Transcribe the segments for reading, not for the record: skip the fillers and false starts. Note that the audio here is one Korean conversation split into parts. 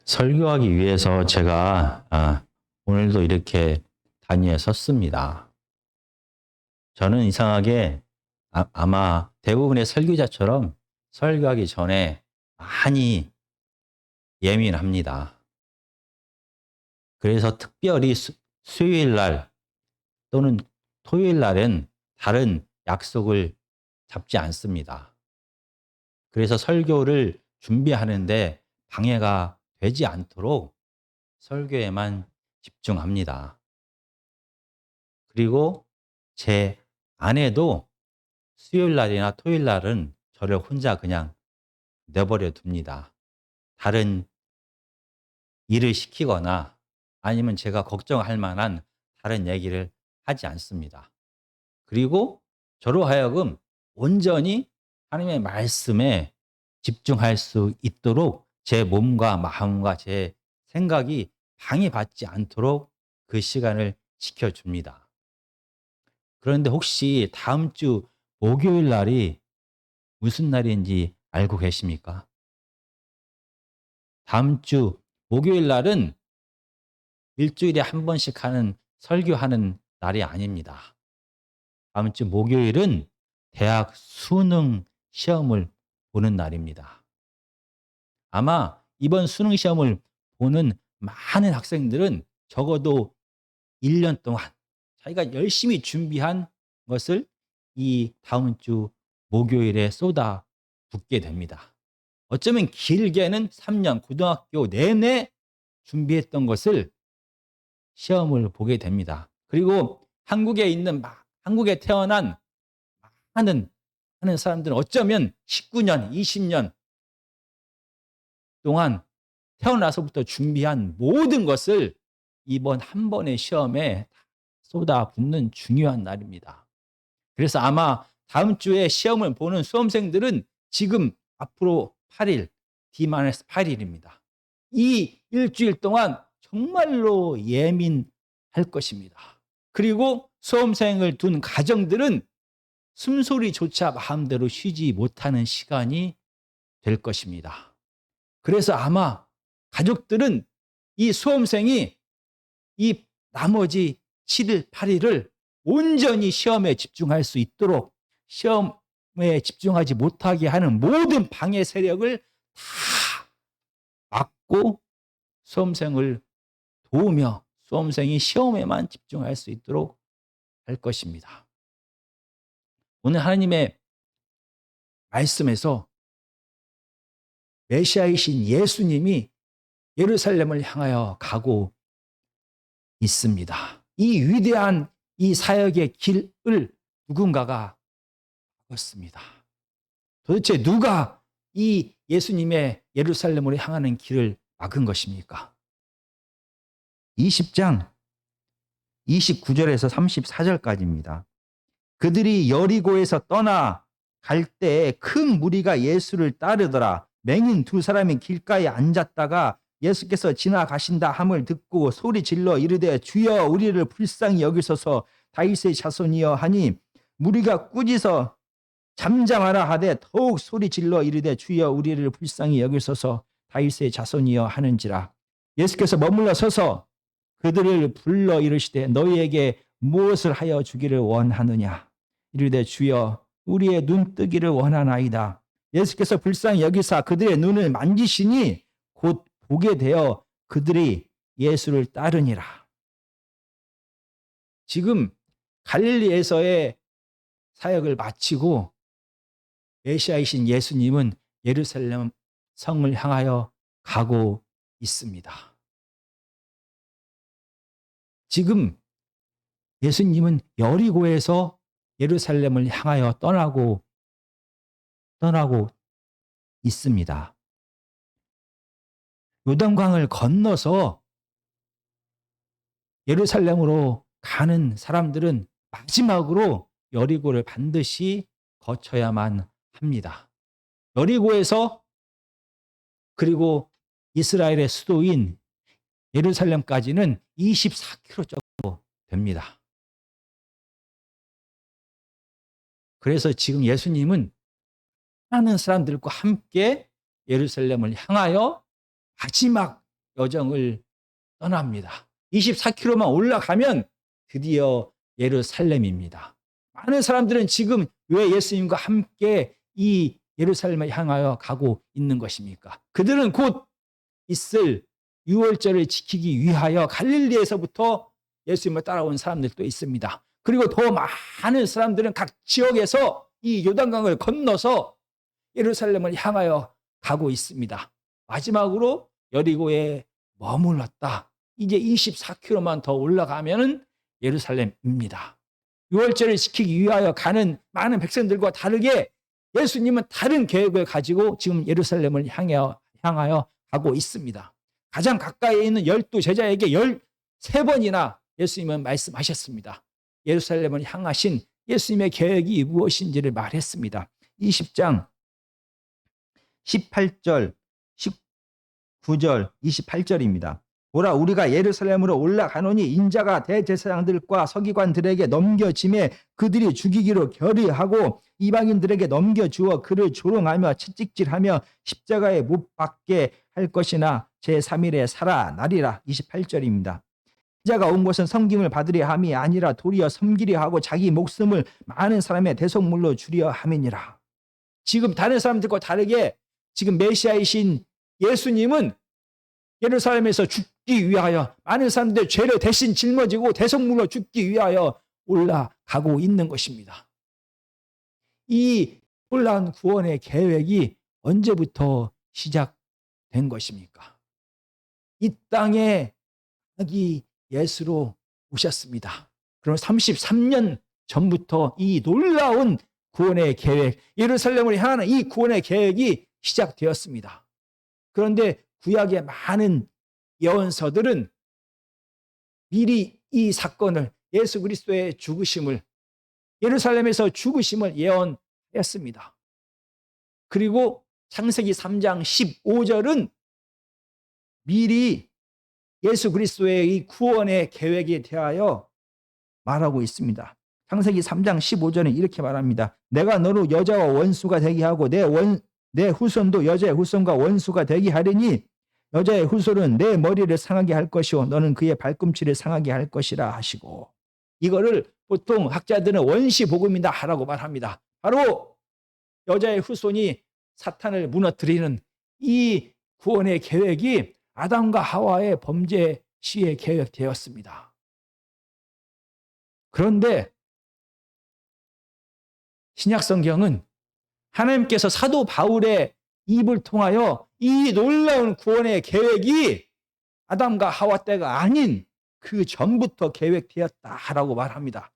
설교하기 위해서 제가 오늘도 이렇게 단위에 섰습니다. 저는 이상하게 아마 대부분의 설교자처럼 설교하기 전에 많이 예민합니다. 그래서 특별히 수요일 날 또는 토요일 날은 다른 약속을 잡지 않습니다. 그래서 설교를 준비하는데 방해가 되지 않도록 설교에만 집중합니다. 그리고 제 아내도 수요일 날이나 토요일 날은 저를 혼자 그냥 내버려 둡니다. 다른 일을 시키거나 아니면 제가 걱정할 만한 다른 얘기를 하지 않습니다. 그리고 저로 하여금 온전히 하나님의 말씀에 집중할 수 있도록 제 몸과 마음과 제 생각이 방해받지 않도록 그 시간을 지켜줍니다. 그런데 혹시 다음 주 목요일 날이 무슨 날인지 알고 계십니까? 다음 주 목요일 날은 일주일에 한 번씩 하는 설교하는 날이 아닙니다. 다음 주 목요일은 대학 수능 시험을 보는 날입니다. 아마 이번 수능 시험을 보는 많은 학생들은 적어도 1년 동안 자기가 열심히 준비한 것을 이 다음 주 목요일에 쏟아붓게 됩니다. 어쩌면 길게는 3년 고등학교 내내 준비했던 것을 시험을 보게 됩니다. 그리고 한국에 태어난 많은 사람들은 어쩌면 19년, 20년 동안 태어나서부터 준비한 모든 것을 이번 한 번의 시험에 쏟아붓는 중요한 날입니다. 그래서 아마 다음 주에 시험을 보는 수험생들은 지금 앞으로 8일, D-8일입니다. 이 일주일 동안 정말로 예민할 것입니다. 그리고 수험생을 둔 가정들은 숨소리조차 마음대로 쉬지 못하는 시간이 될 것입니다. 그래서 아마 가족들은 이 수험생이 이 나머지 7일, 8일을 온전히 시험에 집중할 수 있도록 시험에 집중하지 못하게 하는 모든 방해 세력을 다 막고 수험생을 도우며 수험생이 시험에만 집중할 수 있도록 할 것입니다. 오늘 하나님의 말씀에서 메시아이신 예수님이 예루살렘을 향하여 가고 있습니다. 이 위대한 이 사역의 길을 누군가가 막았습니다. 도대체 누가 이 예수님의 예루살렘으로 향하는 길을 막은 것입니까? 20장 29절에서 34절까지입니다. 그들이 여리고에서 떠나 갈 때에 큰 무리가 예수를 따르더라. 맹인 두 사람이 길가에 앉았다가 예수께서 지나가신다 함을 듣고 소리 질러 이르되 주여 우리를 불쌍히 여기소서 다윗의 자손이여 하니 무리가 꾸짖어 잠잠하라 하되 더욱 소리 질러 이르되 주여 우리를 불쌍히 여기소서 다윗의 자손이여 하는지라. 예수께서 머물러 서서 그들을 불러 이르시되 너희에게 무엇을 하여 주기를 원하느냐. 이르되 주여 우리의 눈 뜨기를 원하나이다. 예수께서 불쌍히 여기사 그들의 눈을 만지시니 곧 보게 되어 그들이 예수를 따르니라. 지금 갈릴리에서의 사역을 마치고 메시아이신 예수님은 예루살렘 성을 향하여 가고 있습니다. 지금 예수님은 여리고에서 예루살렘을 향하여 떠나고 있습니다. 요단강을 건너서 예루살렘으로 가는 사람들은 마지막으로 여리고를 반드시 거쳐야만 합니다. 여리고에서 그리고 이스라엘의 수도인 예루살렘까지는 24km 정도 됩니다. 그래서 지금 예수님은 많은 사람들과 함께 예루살렘을 향하여 마지막 여정을 떠납니다. 24km만 올라가면 드디어 예루살렘입니다. 많은 사람들은 지금 왜 예수님과 함께 이 예루살렘을 향하여 가고 있는 것입니까? 그들은 곧 있을 유월절을 지키기 위하여 갈릴리에서부터 예수님을 따라온 사람들도 있습니다. 그리고 더 많은 사람들은 각 지역에서 이 요단강을 건너서 예루살렘을 향하여 가고 있습니다. 마지막으로 여리고에 머물렀다. 이제 24km만 더 올라가면 예루살렘입니다. 유월절을 지키기 위하여 가는 많은 백성들과 다르게 예수님은 다른 계획을 가지고 지금 예루살렘을 향하여 가고 있습니다. 가장 가까이에 있는 12제자에게 13번이나 예수님은 말씀하셨습니다. 예루살렘을 향하신 예수님의 계획이 무엇인지를 말했습니다. 20장 18절, 19절, 28절입니다. 보라, 우리가 예루살렘으로 올라가노니 인자가 대제사장들과 서기관들에게 넘겨짐에 그들이 죽이기로 결의하고 이방인들에게 넘겨주어 그를 조롱하며 채찍질하며 십자가에 못 박게 할 것이나 제3일에 살아나리라. 28절입니다. 인자가 온 것은 섬김을 받으려 함이 아니라 도리어 섬기려 하고 자기 목숨을 많은 사람의 대속물로 주려 함이니라. 지금 다른 사람들과 다르게 지금 메시아이신 예수님은 예루살렘에서 죽기 위하여 많은 사람들의 죄를 대신 짊어지고 대속물로 죽기 위하여 올라가고 있는 것입니다. 이 놀라운 구원의 계획이 언제부터 시작된 것입니까? 이 땅에 아기 예수로 오셨습니다. 그럼 33년 전부터 이 놀라운 구원의 계획, 예루살렘을 향하는 이 구원의 계획이 시작되었습니다. 그런데 구약의 많은 예언서들은 미리 이 사건을, 예수 그리스도의 죽으심을, 예루살렘에서 죽으심을 예언했습니다. 그리고 창세기 3장 15절은 미리 예수 그리스도의 이 구원의 계획에 대하여 말하고 있습니다. 창세기 3장 15절은 이렇게 말합니다. 내가 너로 여자와 원수가 되게 하고 내 후손도 여자의 후손과 원수가 되게 하리니 여자의 후손은 내 머리를 상하게 할 것이요 너는 그의 발꿈치를 상하게 할 것이라 하시고, 이거를 보통 학자들은 원시복음이다 하라고 말합니다. 바로 여자의 후손이 사탄을 무너뜨리는 이 구원의 계획이 아담과 하와의 범죄 시에 계획되었습니다. 그런데 신약성경은 하나님께서 사도 바울의 입을 통하여 이 놀라운 구원의 계획이 아담과 하와 때가 아닌 그 전부터 계획되었다라고 말합니다.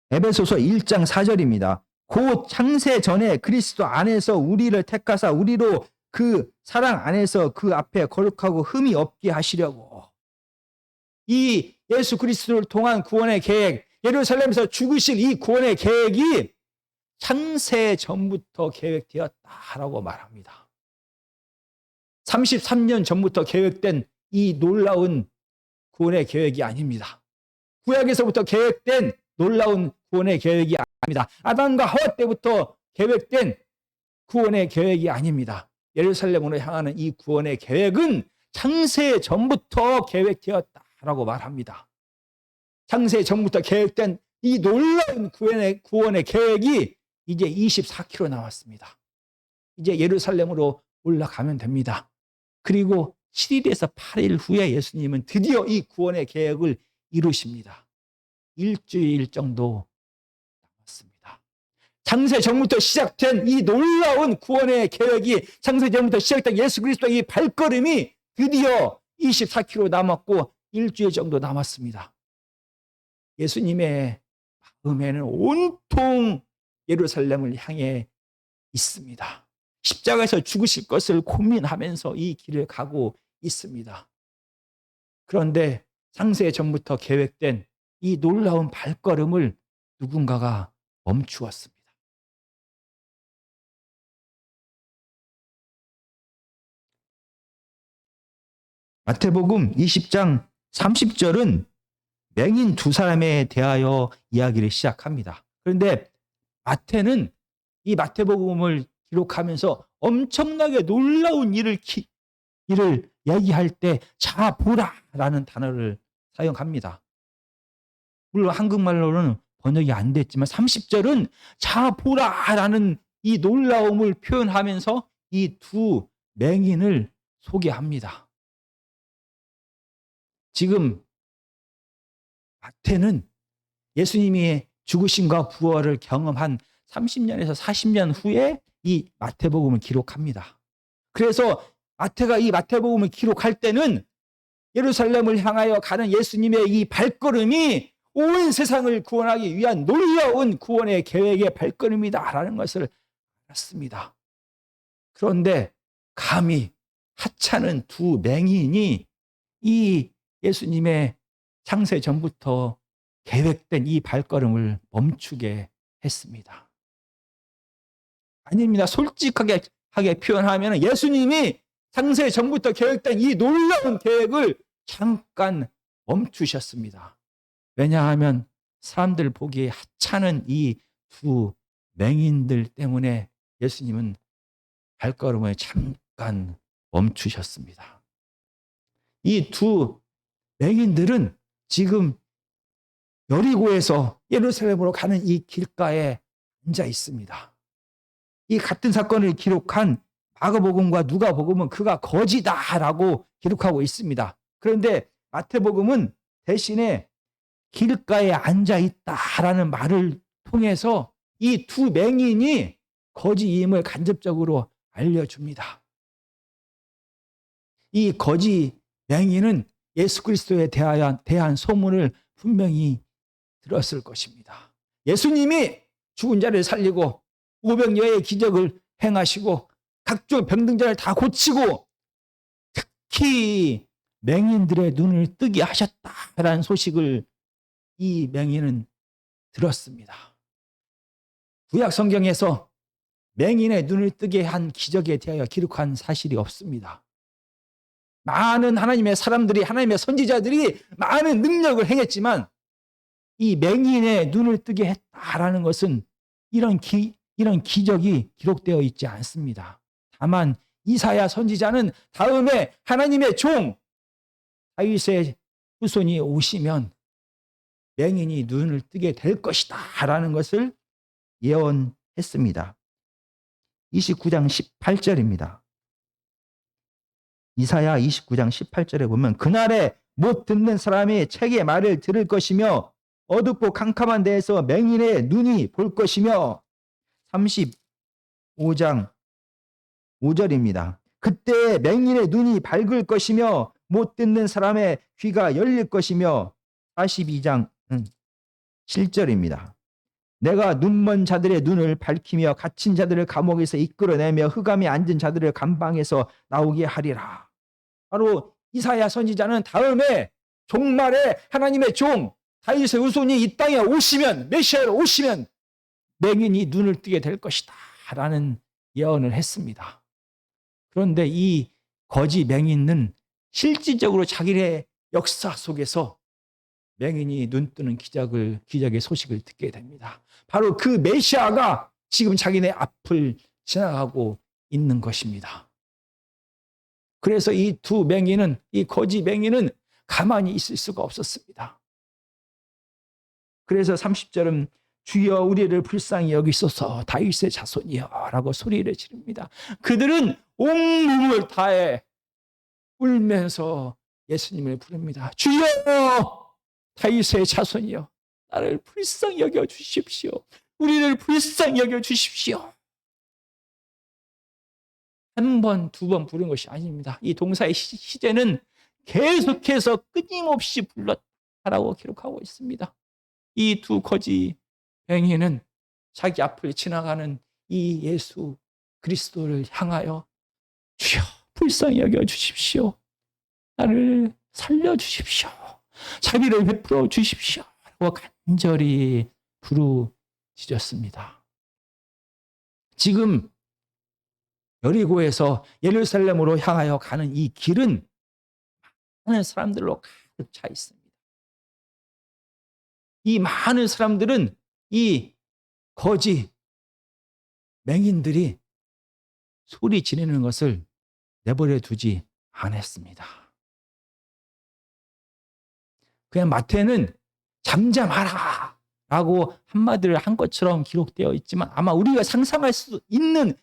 에베소서 1장 4절입니다. 곧 창세 전에 그리스도 안에서 우리를 택하사 우리로 그 사랑 안에서 그 앞에 거룩하고 흠이 없게 하시려고. 이 예수 그리스도를 통한 구원의 계획, 예루살렘에서 죽으실 이 구원의 계획이 창세 전부터 계획되었다라고 말합니다. 33년 전부터 계획된 이 놀라운 구원의 계획이 아닙니다. 구약에서부터 계획된 놀라운 구원의 계획이 아닙니다. 아담과 하와 때부터 계획된 구원의 계획이 아닙니다. 예루살렘으로 향하는 이 구원의 계획은 창세 전부터 계획되었다라고 말합니다. 창세 전부터 계획된 이 놀라운 구원의 계획이 이제 24km 남았습니다. 이제 예루살렘으로 올라가면 됩니다. 그리고 7일에서 8일 후에 예수님은 드디어 이 구원의 계획을 이루십니다. 일주일 정도 남았습니다. 창세 전부터 시작된 이 놀라운 구원의 계획이, 창세 전부터 시작된 예수 그리스도의 이 발걸음이 드디어 24km 남았고 일주일 정도 남았습니다. 예수님의 마음에는 온통 예루살렘을 향해 있습니다. 십자가에서 죽으실 것을 고민하면서 이 길을 가고 있습니다. 그런데 창세 전부터 계획된 이 놀라운 발걸음을 누군가가 멈추었습니다. 마태복음 20장 30절은 맹인 두 사람에 대하여 이야기를 시작합니다. 그런데 마태는 이 마태복음을 기록하면서 엄청나게 놀라운 일을 얘기할 때 자 보라라는 단어를 사용합니다. 물론 한국말로는 번역이 안 됐지만 30절은 자 보라라는 이 놀라움을 표현하면서 이 두 맹인을 소개합니다. 지금 마태는 예수님이 죽으심과 부활을 경험한 30년에서 40년 후에 이 마태복음을 기록합니다. 그래서 마태가 이 마태복음을 기록할 때는 예루살렘을 향하여 가는 예수님의 이 발걸음이 온 세상을 구원하기 위한 놀라운 구원의 계획의 발걸음이다라는 것을 알았습니다. 그런데 감히 하찮은 두 맹인이 이 예수님의 창세 전부터 계획된 이 발걸음을 멈추게 했습니다. 아닙니다. 솔직하게 표현하면 예수님이 창세 전부터 계획된 이 놀라운 계획을 잠깐 멈추셨습니다. 왜냐하면 사람들 보기에 하찮은 이 두 맹인들 때문에 예수님은 발걸음을 잠깐 멈추셨습니다. 이 두 맹인들은 지금 여리고에서 예루살렘으로 가는 이 길가에 앉아 있습니다. 이 같은 사건을 기록한 마가복음과 누가복음은 그가 거지다라고 기록하고 있습니다. 그런데 마태복음은 대신에 길가에 앉아 있다라는 말을 통해서 이 두 맹인이 거지임을 간접적으로 알려줍니다. 이 거지 맹인은 예수 그리스도에 대한 소문을 분명히 들었을 것입니다. 예수님이 죽은 자를 살리고 오병이어의 기적을 행하시고 각종 병등자를 다 고치고 특히 맹인들의 눈을 뜨게 하셨다라는 소식을 이 맹인은 들었습니다. 구약 성경에서 맹인의 눈을 뜨게 한 기적에 대하여 기록한 사실이 없습니다. 많은 하나님의 사람들이, 하나님의 선지자들이 많은 능력을 행했지만 이 맹인의 눈을 뜨게 했다라는 것은 이런 기적이 기록되어 있지 않습니다. 다만 이사야 선지자는 다음에 하나님의 종 다윗의 후손이 오시면 맹인이 눈을 뜨게 될 것이다 라는 것을 예언했습니다. 29장 18절입니다. 이사야 29장 18절에 보면 그날에 못 듣는 사람이 책의 말을 들을 것이며 어둡고 캄캄한 데에서 맹인의 눈이 볼 것이며 35장 5절입니다. 그때 맹인의 눈이 밝을 것이며 못 듣는 사람의 귀가 열릴 것이며 42장 7절입니다. 내가 눈먼 자들의 눈을 밝히며 갇힌 자들을 감옥에서 이끌어내며 흑암에 앉은 자들을 감방에서 나오게 하리라. 바로 이사야 선지자는 다음에 종말에 하나님의 종 다윗의 후손이 이 땅에 오시면 메시아로 오시면 맹인이 눈을 뜨게 될 것이다 라는 예언을 했습니다. 그런데 이 거지 맹인은 실질적으로 자기의 역사 속에서 맹인이 눈 뜨는 기적의 소식을 듣게 됩니다. 바로 그 메시아가 지금 자기네 앞을 지나가고 있는 것입니다. 그래서 이 두 맹인은, 이 거지 맹인은 가만히 있을 수가 없었습니다. 그래서 30절은 주여 우리를 불쌍히 여기소서 다윗의 자손이여 라고 소리를 지릅니다. 그들은 온 몸을 다해 울면서 예수님을 부릅니다. 주여 다윗의 자손이여 나를 불쌍히 여겨 주십시오. 우리를 불쌍히 여겨 주십시오. 한 번, 두 번 부른 것이 아닙니다. 이 동사의 시제는 계속해서 끊임없이 불렀다라고 기록하고 있습니다. 이 두 거지 맹인은 자기 앞을 지나가는 이 예수 그리스도를 향하여 주여 불쌍히 여겨 주십시오. 나를 살려 주십시오. 자비를 베풀어 주십시오. 라고 간절히 부르짖었습니다. 지금 여리고에서 예루살렘으로 향하여 가는 이 길은 많은 사람들로 가득 차 있습니다. 이 많은 사람들은 이 거지 맹인들이 소리 지르는 것을 내버려 두지 않았습니다. 그냥 마태는 잠잠하라 라고 한마디를 한 것처럼 기록되어 있지만 아마 우리가 상상할 수 있는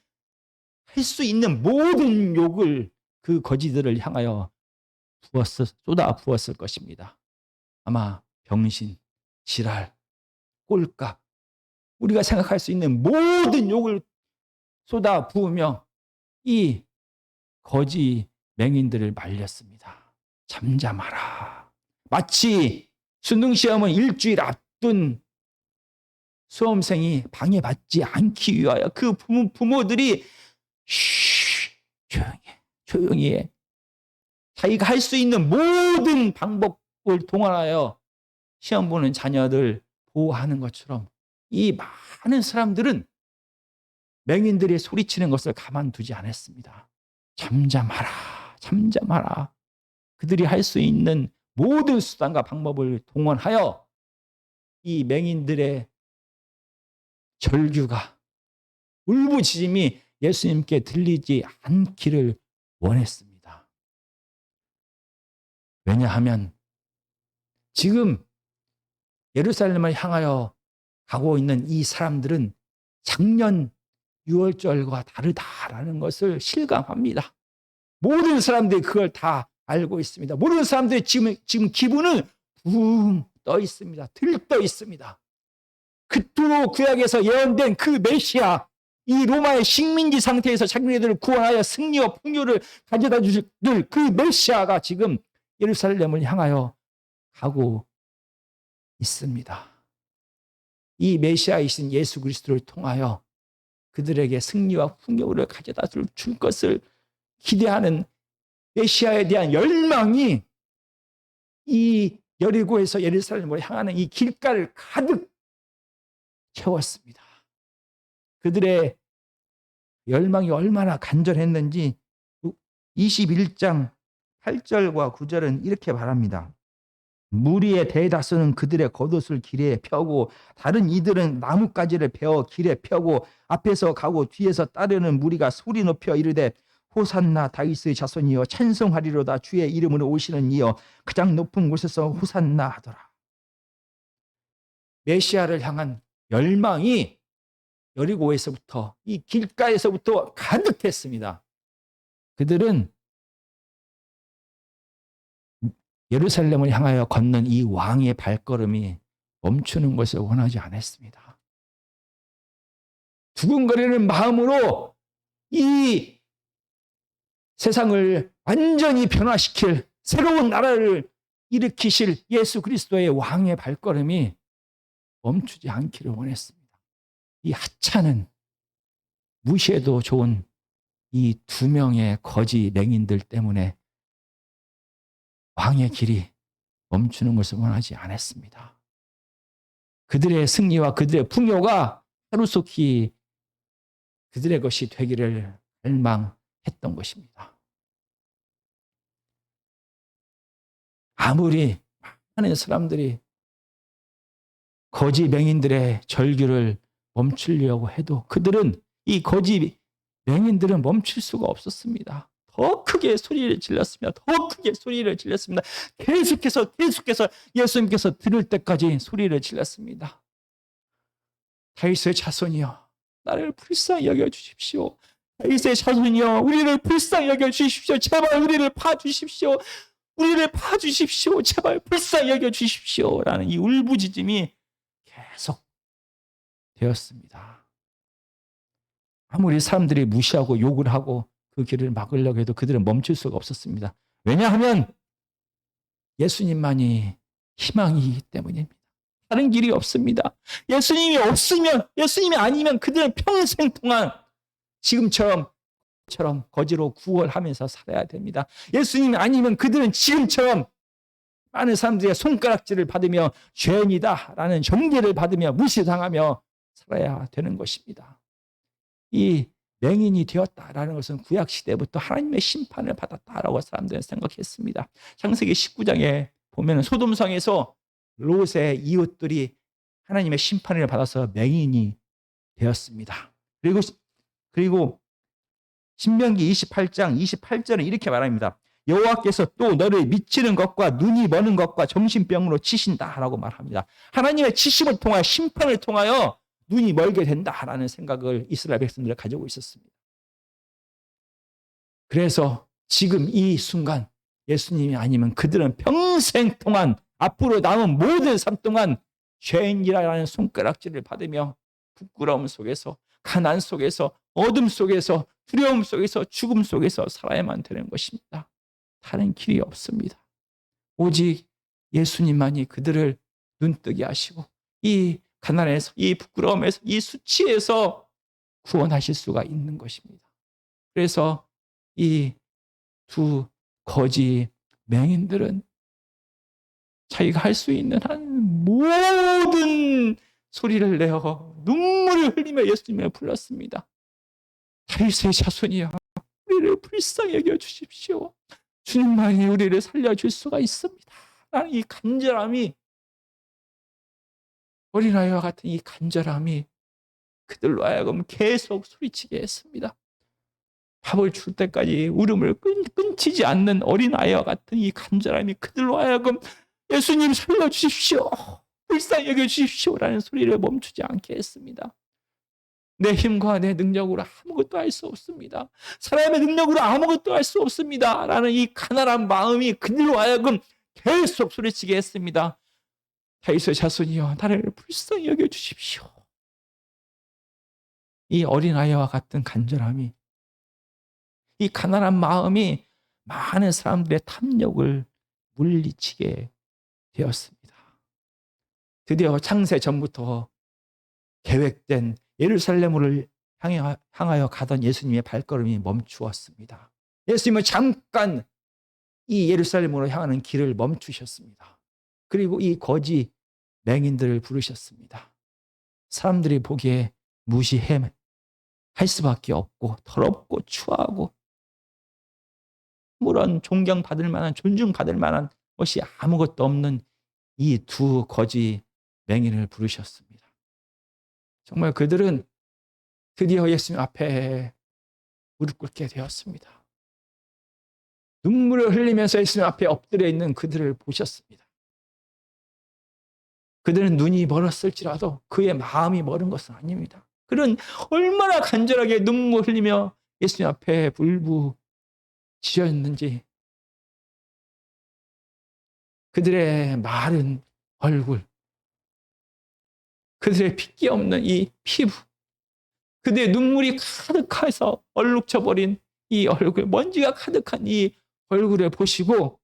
할 수 있는 모든 욕을 그 거지들을 향하여 쏟아 부었을 것입니다. 아마 병신, 지랄, 꼴깍, 우리가 생각할 수 있는 모든 욕을 쏟아 부으며 이 거지 맹인들을 말렸습니다. 잠잠하라. 마치 수능시험은 일주일 앞둔 수험생이 방해받지 않기 위하여 그 부모들이 조용히 해. 자기가 할 수 있는 모든 방법을 동원하여 시험 보는 자녀들 보호하는 것처럼 이 많은 사람들은 맹인들이 소리치는 것을 가만두지 않았습니다. 잠잠하라. 그들이 할 수 있는 모든 수단과 방법을 동원하여 이 맹인들의 절규가, 울부짖음이 예수님께 들리지 않기를 원했습니다. 왜냐하면 지금 예루살렘을 향하여 가고 있는 이 사람들은 작년 6월절과 다르다라는 것을 실감합니다. 모든 사람들이 그걸 다 알고 있습니다. 모든 사람들이 지금 기분은 붕 떠 있습니다. 들떠 있습니다. 그토록 구약에서 예언된 그 메시아, 이 로마의 식민지 상태에서 자기네들을 구원하여 승리와 풍요를 가져다 주실 그 메시아가 지금 예루살렘을 향하여 가고 있습니다. 이 메시아이신 예수 그리스도를 통하여 그들에게 승리와 풍요를 가져다 줄 것을 기대하는 메시아에 대한 열망이 이 여리고에서 예루살렘으로 향하는 이 길가를 가득 채웠습니다. 그들의 열망이 얼마나 간절했는지 21장 8절과 9절은 이렇게 말합니다. 무리의 대다수는 그들의 겉옷을 길에 펴고 다른 이들은 나뭇가지를 베어 길에 펴고 앞에서 가고 뒤에서 따르는 무리가 소리 높여 이르되 호산나 다윗의 자손이여 찬송하리로다 주의 이름으로 오시는 이여 가장 높은 곳에서 호산나 하더라. 메시아를 향한 열망이 여리고에서부터 이 길가에서부터 가득했습니다. 그들은 예루살렘을 향하여 걷는 이 왕의 발걸음이 멈추는 것을 원하지 않았습니다. 두근거리는 마음으로 이 세상을 완전히 변화시킬 새로운 나라를 일으키실 예수 그리스도의 왕의 발걸음이 멈추지 않기를 원했습니다. 이 하찮은 무시해도 좋은 이 2명의 거지 맹인들 때문에 왕의 길이 멈추는 것을 원하지 않았습니다. 그들의 승리와 그들의 풍요가 하루속히 그들의 것이 되기를 갈망했던 것입니다. 아무리 많은 사람들이 거지 맹인들의 절규를 멈추려고 해도 그들은 이 거지 맹인들은 멈출 수가 없었습니다. 더 크게 소리를 질렀습니다. 더 크게 소리를 질렀습니다. 계속해서 예수님께서 들을 때까지 소리를 질렀습니다. 다윗의 자손이여 나를 불쌍히 여겨주십시오. 다윗의 자손이여 우리를 불쌍히 여겨주십시오. 제발 우리를 봐주십시오. 우리를 봐주십시오. 제발 불쌍히 여겨주십시오. 라는 이 울부짖음이 계속 되었습니다. 아무리 사람들이 무시하고 욕을 하고 그 길을 막으려고 해도 그들은 멈출 수가 없었습니다. 왜냐하면 예수님만이 희망이기 때문입니다. 다른 길이 없습니다. 예수님이 없으면, 예수님이 아니면 그들은 평생 동안 지금처럼 거지로 구걸하면서 살아야 됩니다. 예수님이 아니면 그들은 지금처럼 많은 사람들의 손가락질을 받으며 죄인이다라는 정죄를 받으며 무시당하며 살아야 되는 것입니다. 이 맹인이 되었다라는 것은 구약시대부터 하나님의 심판을 받았다라고 사람들은 생각했습니다. 창세기 19장에 보면 소돔성에서 롯의 이웃들이 하나님의 심판을 받아서 맹인이 되었습니다. 그리고 신명기 28장 28절은 이렇게 말합니다. 여호와께서 또 너를 미치는 것과 눈이 머는 것과 정신병으로 치신다라고 말합니다. 하나님의 치심을 통하여 심판을 통하여 눈이 멀게 된다라는 생각을 이스라엘 백성들이 가지고 있었습니다. 그래서 지금 이 순간 예수님이 아니면 그들은 평생 동안 앞으로 남은 모든 삶 동안 죄인이라는 손가락질을 받으며 부끄러움 속에서, 가난 속에서, 어둠 속에서, 두려움 속에서, 죽음 속에서 살아야만 되는 것입니다. 다른 길이 없습니다. 오직 예수님만이 그들을 눈뜨게 하시고 이 가난에서, 이 부끄러움에서, 이 수치에서 구원하실 수가 있는 것입니다. 그래서 이 두 거지 맹인들은 자기가 할 수 있는 한 모든 소리를 내어 눈물을 흘리며 예수님을 불렀습니다. 다윗의 자손이여, 우리를 불쌍히 여겨 주십시오. 주님만이 우리를 살려줄 수가 있습니다. 라는 이 간절함이, 어린아이와 같은 이 간절함이 그들로 하여금 계속 소리치게 했습니다. 밥을 줄 때까지 울음을 끊치지 않는 어린아이와 같은 이 간절함이 그들로 하여금 예수님 살려주십시오, 불쌍히 여겨주십시오 라는 소리를 멈추지 않게 했습니다. 내 힘과 내 능력으로 아무것도 할 수 없습니다. 사람의 능력으로 아무것도 할 수 없습니다 라는 이 가난한 마음이 그들로 하여금 계속 소리치게 했습니다. 다윗의 자손이여, 나를 불쌍히 여겨주십시오. 이 어린아이와 같은 간절함이, 이 가난한 마음이 많은 사람들의 탐욕을 물리치게 되었습니다. 드디어 창세 전부터 계획된 예루살렘으로 향하여 가던 예수님의 발걸음이 멈추었습니다. 예수님은 잠깐 이 예루살렘으로 향하는 길을 멈추셨습니다. 그리고 이 거지 맹인들을 부르셨습니다. 사람들이 보기에 무시할 수밖에 없고 더럽고 추하고 아무런 존경받을 만한, 존중받을 만한 것이 아무것도 없는 이 두 거지 맹인을 부르셨습니다. 정말 그들은 드디어 예수님 앞에 무릎 꿇게 되었습니다. 눈물을 흘리면서 예수님 앞에 엎드려 있는 그들을 보셨습니다. 그들은 눈이 멀었을지라도 그의 마음이 멀은 것은 아닙니다. 그는 얼마나 간절하게 눈물 흘리며 예수님 앞에 울부짖었는지, 그들의 마른 얼굴, 그들의 핏기 없는 이 피부, 그들의 눈물이 가득해서 얼룩져버린 이 얼굴, 먼지가 가득한 이 얼굴을 보시고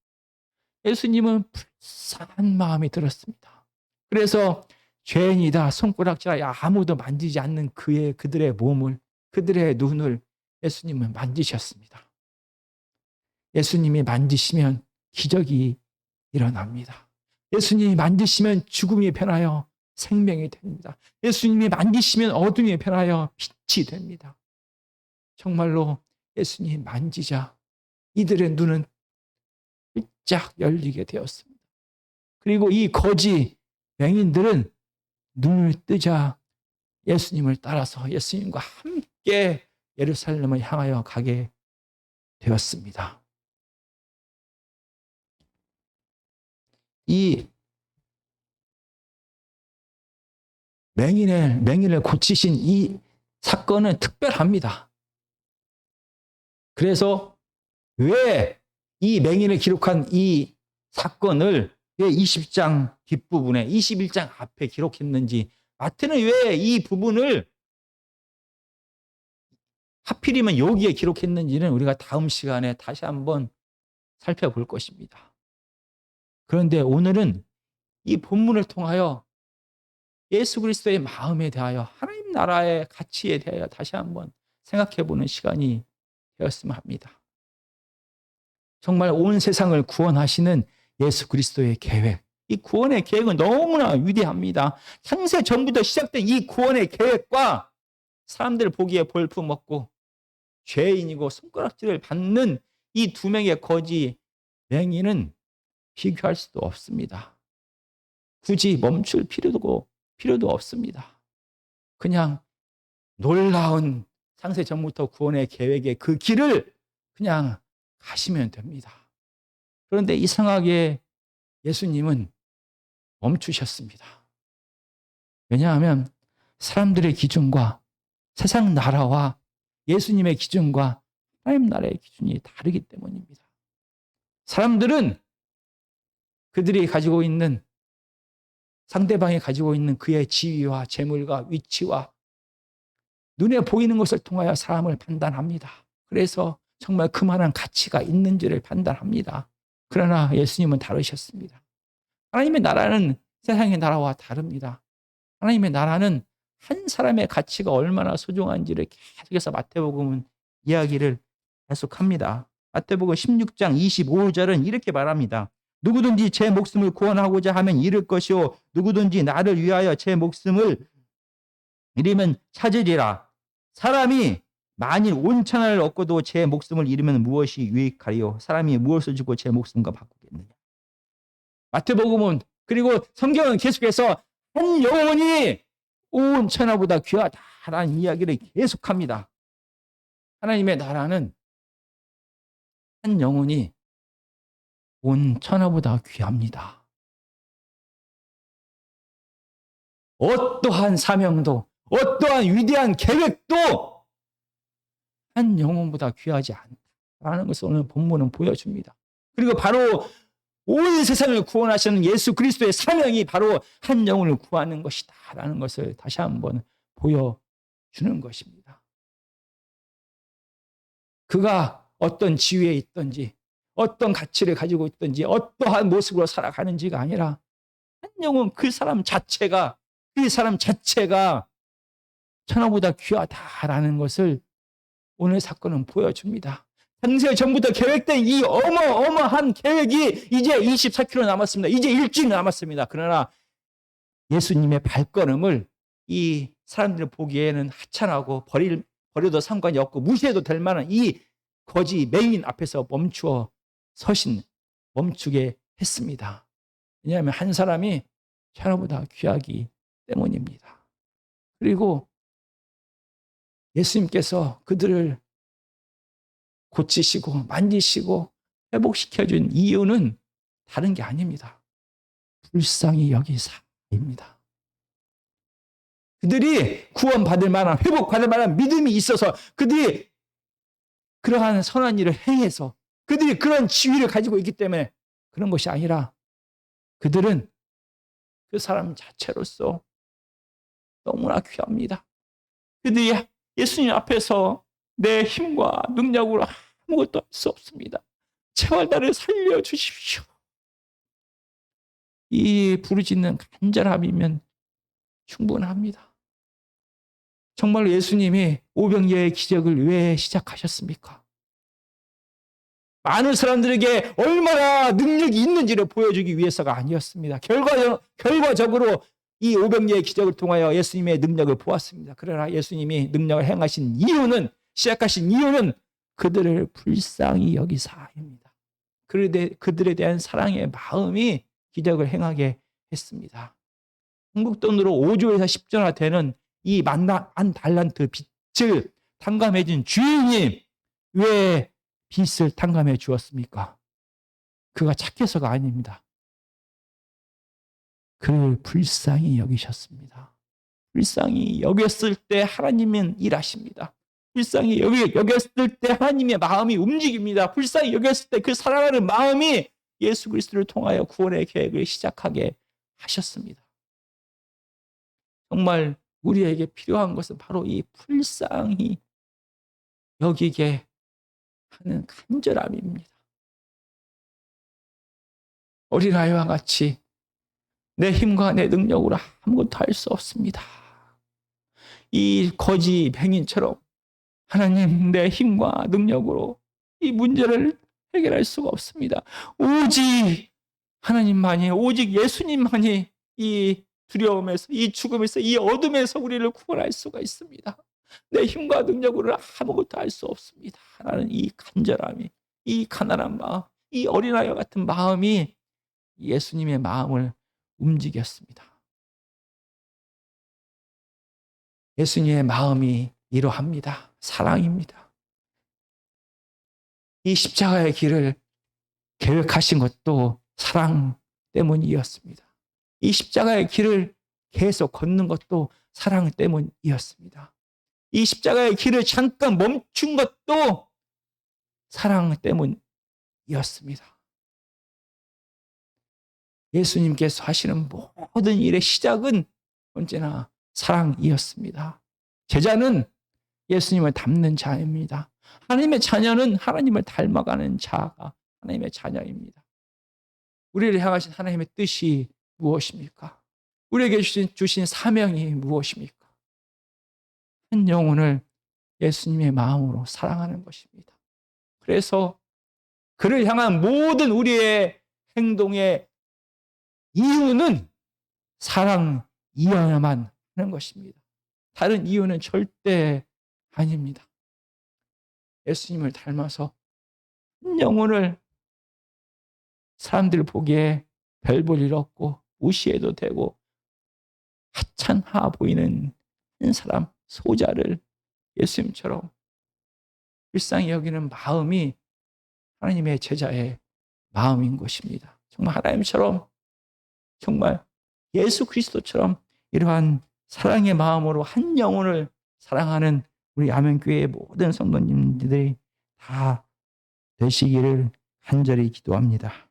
예수님은 불쌍한 마음이 들었습니다. 그래서 죄인이다, 손가락질하여 아무도 만지지 않는 그들의 몸을, 그들의 눈을 예수님은 만지셨습니다. 예수님이 만지시면 기적이 일어납니다. 예수님이 만지시면 죽음이 변하여 생명이 됩니다. 예수님이 만지시면 어둠이 변하여 빛이 됩니다. 정말로 예수님이 만지자 이들의 눈은 쫙 열리게 되었습니다. 그리고 이 거지 맹인들은 눈을 뜨자 예수님을 따라서 예수님과 함께 예루살렘을 향하여 가게 되었습니다. 이 맹인을 고치신 이 사건은 특별합니다. 그래서 왜 이 맹인을 기록한 이 사건을 왜 20장 뒷부분에 21장 앞에 기록했는지, 마태는 왜 이 부분을 하필이면 여기에 기록했는지는 우리가 다음 시간에 다시 한번 살펴볼 것입니다. 그런데 오늘은 이 본문을 통하여 예수 그리스도의 마음에 대하여, 하나님 나라의 가치에 대하여 다시 한번 생각해보는 시간이 되었으면 합니다. 정말 온 세상을 구원하시는 예수 그리스도의 계획, 이 구원의 계획은 너무나 위대합니다. 창세 전부터 시작된 이 구원의 계획과 사람들 보기에 볼품없고 죄인이고 손가락질을 받는 이 두 명의 거지 맹인은 비교할 수도 없습니다. 굳이 멈출 필요도 없습니다. 그냥 놀라운 창세 전부터 구원의 계획의 그 길을 그냥 가시면 됩니다. 그런데 이상하게 예수님은 멈추셨습니다. 왜냐하면 사람들의 기준과 세상 나라와 예수님의 기준과 하나님 나라의 기준이 다르기 때문입니다. 사람들은 그들이 가지고 있는, 상대방이 가지고 있는 그의 지위와 재물과 위치와 눈에 보이는 것을 통하여 사람을 판단합니다. 그래서 정말 그만한 가치가 있는지를 판단합니다. 그러나 예수님은 다르셨습니다. 하나님의 나라는 세상의 나라와 다릅니다. 하나님의 나라는 한 사람의 가치가 얼마나 소중한지를 계속해서 마태복음은 이야기를 계속합니다. 마태복음 16장 25절은 이렇게 말합니다. 누구든지 제 목숨을 구원하고자 하면 잃을 것이요 누구든지 나를 위하여 제 목숨을 잃으면 찾으리라. 사람이 만일 온천을 얻고도 제 목숨을 잃으면 무엇이 유익하리요? 사람이 무엇을 주고 제 목숨과 바꾸겠느냐? 마태복음은, 그리고 성경은 계속해서 한 영혼이 온 천하보다 귀하다라는 이야기를 계속합니다. 하나님의 나라는 한 영혼이 온 천하보다 귀합니다. 어떠한 사명도, 어떠한 위대한 계획도 한 영혼보다 귀하지 않다라는 것을 오늘 본문은 보여줍니다. 그리고 바로 온 세상을 구원하시는 예수 그리스도의 사명이 바로 한 영혼을 구하는 것이다라는 것을 다시 한번 보여주는 것입니다. 그가 어떤 지위에 있든지, 어떤 가치를 가지고 있든지, 어떠한 모습으로 살아가는지가 아니라 한 영혼, 그 사람 자체가 천하보다 귀하다라는 것을 오늘 사건은 보여줍니다. 창세 전부터 계획된 이 어마어마한 계획이 이제 24km 남았습니다. 이제 일주일 남았습니다. 그러나 예수님의 발걸음을 이 사람들이 보기에는 하찮하고 버려도 상관이 없고 무시해도 될 만한 이 거지 맹인 앞에서 멈추게 했습니다. 왜냐하면 한 사람이 천하보다 귀하기 때문입니다. 그리고 예수님께서 그들을 고치시고 만지시고 회복시켜준 이유는 다른 게 아닙니다. 불쌍히 여기사입니다. 그들이 구원받을 만한, 회복받을 만한 믿음이 있어서, 그들이 그러한 선한 일을 행해서, 그들이 그런 지위를 가지고 있기 때문에 그런 것이 아니라 그들은 그 사람 자체로서 너무나 귀합니다. 그들이 예수님 앞에서 내 힘과 능력으로 아무것도 할 수 없습니다. 제발 나를 살려주십시오. 이 부르짖는 간절함이면 충분합니다. 정말 예수님이 오병이어의 기적을 왜 시작하셨습니까? 많은 사람들에게 얼마나 능력이 있는지를 보여주기 위해서가 아니었습니다. 결과적으로 이 오병이어의 기적을 통하여 예수님의 능력을 보았습니다. 그러나 예수님이 능력을 행하신 이유는, 시작하신 이유는 그들을 불쌍히 여기사입니다. 그들에 대한 사랑의 마음이 기적을 행하게 했습니다. 한국 돈으로 5조에서 10조나 되는 이 만 달란트 빚을 탕감해 준 주인이 왜 빚을 탕감해 주었습니까? 그가 착해서가 아닙니다. 그를 불쌍히 여기셨습니다. 불쌍히 여겼을 때 하나님은 일하십니다. 불쌍히 여겼을 때 하나님의 마음이 움직입니다. 불쌍히 여겼을 때 그 사랑하는 마음이 예수 그리스도를 통하여 구원의 계획을 시작하게 하셨습니다. 정말 우리에게 필요한 것은 바로 이 불쌍히 여기게 하는 간절함입니다. 어린아이와 같이 내 힘과 내 능력으로 아무것도 할 수 없습니다. 이 거지 맹인처럼 하나님, 내 힘과 능력으로 이 문제를 해결할 수가 없습니다. 오직 하나님만이, 오직 예수님만이 이 두려움에서, 이 죽음에서, 이 어둠에서 우리를 구원할 수가 있습니다. 내 힘과 능력으로 아무것도 할 수 없습니다. 라는 이 간절함이, 이 가난한 마음, 이 어린아이와 같은 마음이 예수님의 마음을 움직였습니다. 예수님의 마음이 이러합니다. 사랑입니다. 이 십자가의 길을 계획하신 것도 사랑 때문이었습니다. 이 십자가의 길을 계속 걷는 것도 사랑 때문이었습니다. 이 십자가의 길을 잠깐 멈춘 것도 사랑 때문이었습니다. 예수님께서 하시는 모든 일의 시작은 언제나 사랑이었습니다. 제자는 예수님을 닮는 자입니다. 하나님의 자녀는 하나님을 닮아가는 자가 하나님의 자녀입니다. 우리를 향하신 하나님의 뜻이 무엇입니까? 우리에게 주신 사명이 무엇입니까? 한 영혼을 예수님의 마음으로 사랑하는 것입니다. 그래서 그를 향한 모든 우리의 행동의 이유는 사랑이어야만 하는 것입니다. 다른 이유는 절대 아닙니다. 예수님을 닮아서 한 영혼을 사람들 보기에 별 볼 일 없고 무시해도 되고 하찮아 보이는 한 사람, 소자를 예수님처럼 불쌍히 여기는 마음이 하나님의 제자의 마음인 것입니다. 정말 하나님처럼, 정말 예수 그리스도처럼 이러한 사랑의 마음으로 한 영혼을 사랑하는 우리 아멘교회의 모든 성도님들이 다 되시기를 간절히 기도합니다.